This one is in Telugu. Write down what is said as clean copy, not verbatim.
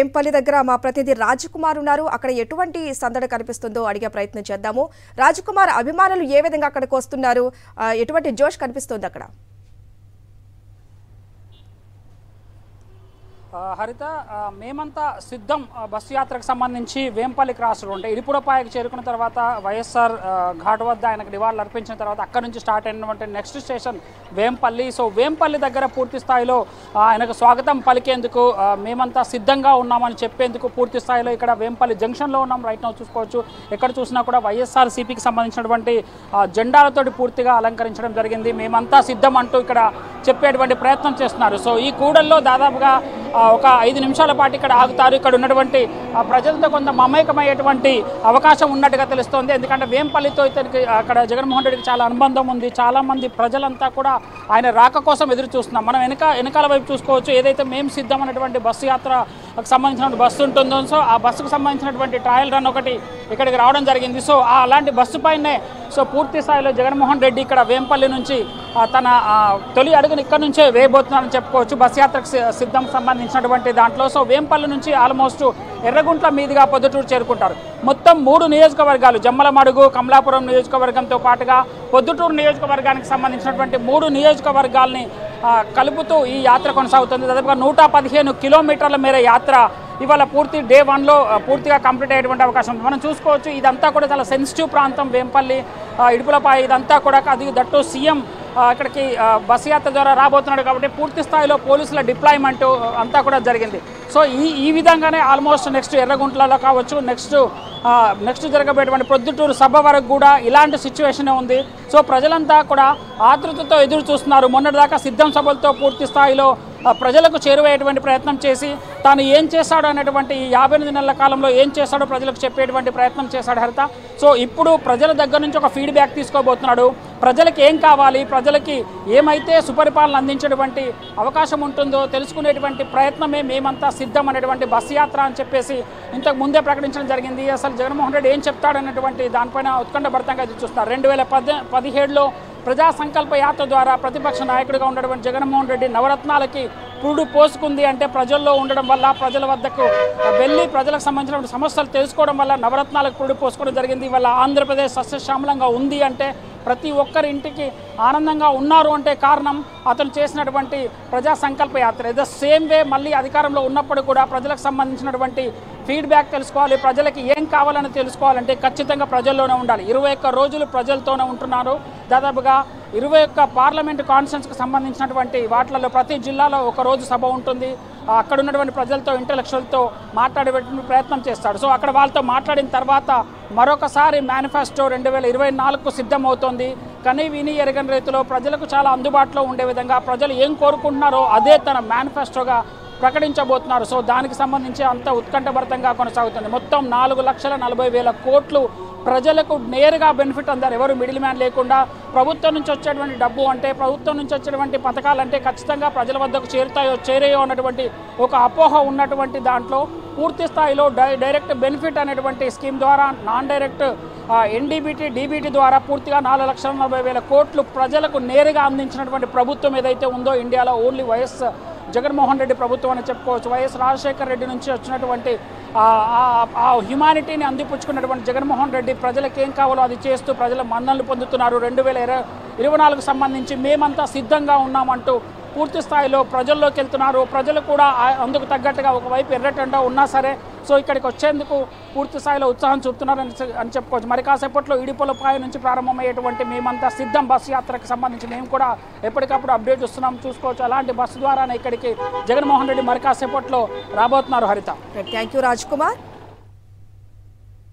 వేంపల్లి దగ్గర మా ప్రతినిధి రాజకుమార్ ఉన్నారు. అక్కడ ఎటువంటి సందడి కనిపిస్తుందో అడిగే ప్రయత్నం చేద్దాము. రాజకుమార్, అభిమానులు ఏ విధంగా అక్కడికి వస్తున్నారు, ఎటువంటి జోష్ కనిపిస్తుంది అక్కడ? హరిత, మేమంతా సిద్ధం బస్సు యాత్రకు సంబంధించి వేంపల్లి క్రాస్ రోడ్ ఇరుపుడపాయకు చేరుకున్న తర్వాత వైఎస్ఆర్ ఘాట్ వద్ద ఆయనకు నివాళులు అర్పించిన తర్వాత అక్కడి నుంచి స్టార్ట్ అయినటువంటి next station Vempalli. So Vempalli దగ్గర పూర్తి స్థాయిలో ఆయనకు స్వాగతం పలికేందుకు మేమంతా సిద్ధంగా ఉన్నామని చెప్పేందుకు పూర్తి స్థాయిలో ఇక్కడ వేంపల్లి జంక్షన్లో ఉన్నాం. రైట్ నౌ చూసుకోవచ్చు, ఎక్కడ చూసినా కూడా వైఎస్ఆర్ సిపికి సంబంధించినటువంటి జెండాలతోటి పూర్తిగా అలంకరించడం జరిగింది. మేమంతా సిద్ధం అంటూ ఇక్కడ చెప్పేటువంటి ప్రయత్నం చేస్తున్నారు. సో ఈ కూడల్లో దాదాపుగా ఒక 5 నిమిషాల పాటు ఇక్కడ ఆగుతారు. ఇక్కడ ఉన్నటువంటి ప్రజలతో కొంత మమేకమయ్యేటువంటి అవకాశం ఉన్నట్టుగా తెలుస్తోంది. ఎందుకంటే వేంపల్లితో ఇతనికి అక్కడ జగన్మోహన్ రెడ్డికి చాలా అనుబంధం ఉంది. చాలామంది ప్రజలంతా కూడా ఆయన రాక కోసం ఎదురు చూస్తున్నాం. మనం వెనకాల వైపు చూసుకోవచ్చు, ఏదైతే మేము సిద్ధం అనేటువంటి బస్సు యాత్రకు సంబంధించిన బస్సు ఉంటుందో, సో ఆ బస్సుకు సంబంధించినటువంటి ట్రయల్ రన్ ఒకటి ఇక్కడికి రావడం జరిగింది. సో అలాంటి బస్సు పైనే పూర్తి స్థాయిలో జగన్మోహన్ రెడ్డి ఇక్కడ వేంపల్లి నుంచి తన తొలి అడుగును ఇక్కడ నుంచే వేయబోతున్నారని చెప్పుకోవచ్చు. బస్ యాత్రకు సిద్ధం సంబంధించినటువంటి దాంట్లో సో వేంపల్లి నుంచి ఆల్మోస్ట్ ఎర్రగుంట్ల మీదుగా పొద్దుటూరు చేరుకుంటారు. మొత్తం 3 నియోజకవర్గాలు, జమ్మలమడుగు, కమలాపురం నియోజకవర్గంతో పాటుగా పొద్దుటూరు నియోజకవర్గానికి సంబంధించినటువంటి 3 నియోజకవర్గాల్ని కలుపుతూ ఈ యాత్ర కొనసాగుతుంది. దాదాపుగా 115 కిలోమీటర్ల మేర యాత్ర ఇవాళ పూర్తి డే 1లో పూర్తిగా కంప్లీట్ అయ్యేటువంటి అవకాశం ఉంది. మనం చూసుకోవచ్చు, ఇదంతా కూడా చాలా సెన్సిటివ్ ప్రాంతం వేంపల్లి, ఇడుపులపాయ, ఇదంతా కూడా అది దట్టు సీఎం ఇక్కడికి బస్ యాత్ర ద్వారా రాబోతున్నాడు కాబట్టి పూర్తి స్థాయిలో పోలీసుల డిప్లాయ్మెంట్ అంతా కూడా జరిగింది. సో ఈ విధంగానే ఆల్మోస్ట్ నెక్స్ట్ ఎర్రగుంట్లలో కావచ్చు, నెక్స్ట్ జరగబోయేటువంటి ప్రొద్దుటూరు సభ వరకు కూడా ఇలాంటి సిచ్యువేషనే ఉంది. సో ప్రజలంతా కూడా ఆతృతతో ఎదురు చూస్తున్నారు. మొన్నటిదాకా సిద్ధం సభలతో పూర్తి స్థాయిలో ప్రజలకు చేరువయ్యేటువంటి ప్రయత్నం చేసి తాను ఏం చేశాడు అనేటువంటి ఈ 58 నెలల కాలంలో ఏం చేశాడో ప్రజలకు చెప్పేటువంటి ప్రయత్నం చేశాడు హరిత. సో ఇప్పుడు ప్రజల దగ్గర నుంచి ఒక ఫీడ్బ్యాక్ తీసుకోబోతున్నాడు. ప్రజలకు ఏం కావాలి, ప్రజలకి ఏమైతే సుపరిపాలన అందించేటువంటి అవకాశం ఉంటుందో తెలుసుకునేటువంటి ప్రయత్నమే మేమంతా సిద్ధం అనేటువంటి బస్సు యాత్ర అని చెప్పేసి ఇంతకు ముందే ప్రకటించడం జరిగింది. అసలు జగన్మోహన్ రెడ్డి ఏం చెప్తాడనేటువంటి దానిపైన ఉత్కంఠభరితంగా ఎదురు చూస్తున్నారు. 2017లో ప్రజా సంకల్ప యాత్ర ద్వారా ప్రతిపక్ష నాయకుడిగా ఉన్నటువంటి జగన్మోహన్ రెడ్డి నవరత్నాలకి పురుడు పోసుకుంది అంటే ప్రజల్లో ఉండడం వల్ల, ప్రజల వద్దకు వెళ్ళి ప్రజలకు సంబంధించిన సమస్యలు తెలుసుకోవడం వల్ల నవరత్నాలకు పురుడు పోసుకోవడం జరిగింది. ఇవాళ ఆంధ్రప్రదేశ్ సస్యశ్యామలంగా ఉంది అంటే, ప్రతి ఒక్కరి ఇంటికి ఆనందంగా ఉన్నారు అంటే కారణం అతను చేసినటువంటి ప్రజా Sankalpa Yatra. The same way మళ్ళీ అధికారంలో ఉన్నప్పుడు కూడా ప్రజలకు సంబంధించినటువంటి ఫీడ్బ్యాక్ తెలుసుకోవాలి, ప్రజలకి ఏం కావాలని తెలుసుకోవాలంటే ఖచ్చితంగా ప్రజల్లోనే ఉండాలి. 21 రోజులు ప్రజలతోనే ఉంటున్నారు. దాదాపుగా 21 పార్లమెంటు కాన్స్టిట్యూన్సీకి సంబంధించినటువంటి వాటిలలో ప్రతి జిల్లాలో ఒక రోజు సభ ఉంటుంది. అక్కడ ఉన్నటువంటి ప్రజలతో, ఇంటలెక్చువల్తో మాట్లాడే ప్రయత్నం చేస్తాడు. సో అక్కడ వాళ్ళతో మాట్లాడిన తర్వాత మరొకసారి మేనిఫెస్టో 2024కు సిద్ధమవుతోంది. కానీ విని ఎరగని రీతిలో ప్రజలకు చాలా అందుబాటులో ఉండే విధంగా ప్రజలు ఏం కోరుకుంటున్నారో అదే తన మేనిఫెస్టోగా ప్రకటించబోతున్నారు. సో దానికి సంబంధించి అంత ఉత్కంఠభరితంగా కొనసాగుతుంది. మొత్తం 4,40,000 కోట్లు ప్రజలకు నేరుగా బెనిఫిట్ అందారు. ఎవరు మిడిల్ మ్యాన్ లేకుండా ప్రభుత్వం నుంచి వచ్చేటువంటి డబ్బు అంటే, ప్రభుత్వం నుంచి వచ్చేటువంటి పథకాలంటే ఖచ్చితంగా ప్రజల వద్దకు చేరేయో అన్నటువంటి ఒక అపోహ ఉన్నటువంటి దాంట్లో పూర్తి స్థాయిలో డైరెక్ట్ బెనిఫిట్ అనేటువంటి స్కీమ్ ద్వారా, నాన్ డైరెక్ట్ ఎన్డీబీటీ, డీబీటీ ద్వారా పూర్తిగా 4,40,000 కోట్లు ప్రజలకు నేరుగా అందించినటువంటి ప్రభుత్వం ఏదైతే ఉందో ఇండియాలో ఓన్లీ వైఎస్ జగన్మోహన్ రెడ్డి ప్రభుత్వం అని చెప్పుకోవచ్చు. వైఎస్ రాజశేఖర్ రెడ్డి నుంచి వచ్చినటువంటి ఆ హ్యుమానిటీని అందిపుచ్చుకున్నటువంటి జగన్మోహన్ రెడ్డి ప్రజలకు ఏం కావాలో అది చేస్తూ ప్రజల మన్ననలు పొందుతున్నారు. 2024కు సంబంధించి మేమంతా సిద్ధంగా ఉన్నామంటూ పూర్తి స్థాయిలో ప్రజల్లోకి వెళ్తున్నారు. ప్రజలు కూడా అందుకు తగ్గట్టుగా ఒకవైపు ఎర్రటెండా ఉన్నా సరే సో ఇక్కడికి వచ్చేందుకు పూర్తి స్థాయిలో ఉత్సాహం చూపుతున్నారని చెప్పుకోవచ్చు. మరి కాసేపట్లో ఇడుపులపాయ నుంచి ప్రారంభమయ్యేటువంటి మేమంతా సిద్ధం బస్సు యాత్రకు సంబంధించి మేము కూడా ఎప్పటికప్పుడు అప్డేట్ ఇస్తున్నాం, చూసుకోవచ్చు. అలాంటి బస్సు ద్వారానే ఇక్కడికి జగన్మోహన్ రెడ్డి మరి కాసేపట్లో రాబోతున్నారు హరిత. Thank you Raj Kumar.